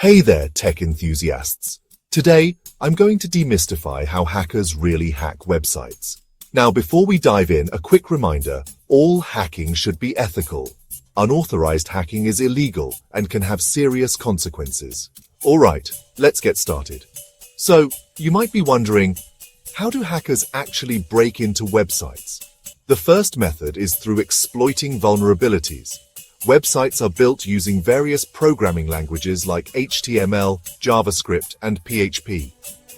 Hey there, tech enthusiasts. Today, I'm going to demystify how hackers really hack websites. Now, before we dive in, a quick reminder, all hacking should be ethical. Unauthorized hacking is illegal and can have serious consequences. Alright, let's get started. So, you might be wondering, how do hackers actually break into websites? The first method is through exploiting vulnerabilities. Websites are built using various programming languages like HTML, JavaScript, and PHP.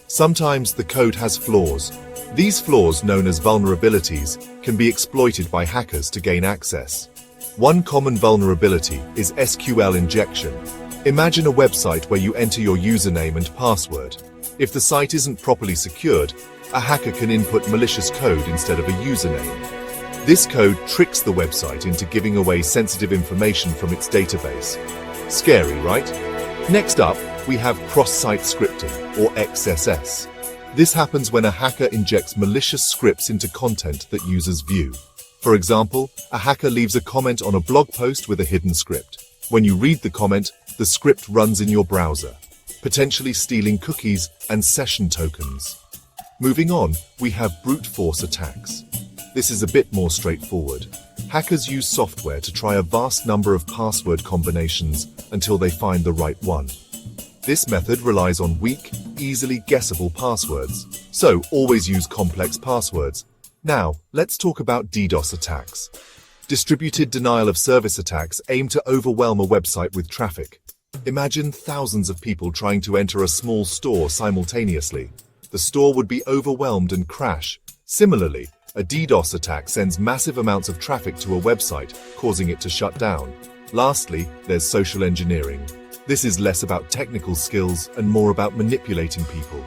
Sometimes the code has flaws. These flaws, known as vulnerabilities, can be exploited by hackers to gain access. One common vulnerability is SQL injection. Imagine a website where you enter your username and password. If the site isn't properly secured, a hacker can input malicious code instead of a username. This code tricks the website into giving away sensitive information from its database. Scary, right? Next up, we have cross-site scripting, or XSS. This happens when a hacker injects malicious scripts into content that users view. For example, a hacker leaves a comment on a blog post with a hidden script. When you read the comment, the script runs in your browser, potentially stealing cookies and session tokens. Moving on, we have brute force attacks. This is a bit more straightforward. Hackers use software to try a vast number of password combinations until they find the right one. This method relies on weak, easily guessable passwords, so always use complex passwords. Now, let's talk about DDoS attacks. Distributed denial of service attacks aim to overwhelm a website with traffic. Imagine thousands of people trying to enter a small store simultaneously. The store would be overwhelmed and crash. Similarly, a DDoS attack sends massive amounts of traffic to a website, causing it to shut down. Lastly, there's social engineering. This is less about technical skills and more about manipulating people.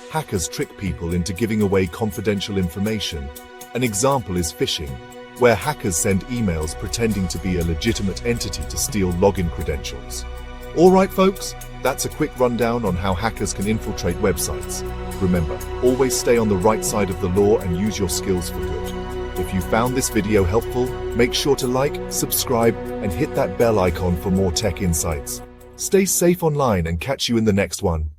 Hackers trick people into giving away confidential information. An example is phishing, where hackers send emails pretending to be a legitimate entity to steal login credentials. Alright folks, that's a quick rundown on how hackers can infiltrate websites. Remember, always stay on the right side of the law and use your skills for good. If you found this video helpful, make sure to like, subscribe, and hit that bell icon for more tech insights. Stay safe online and catch you in the next one.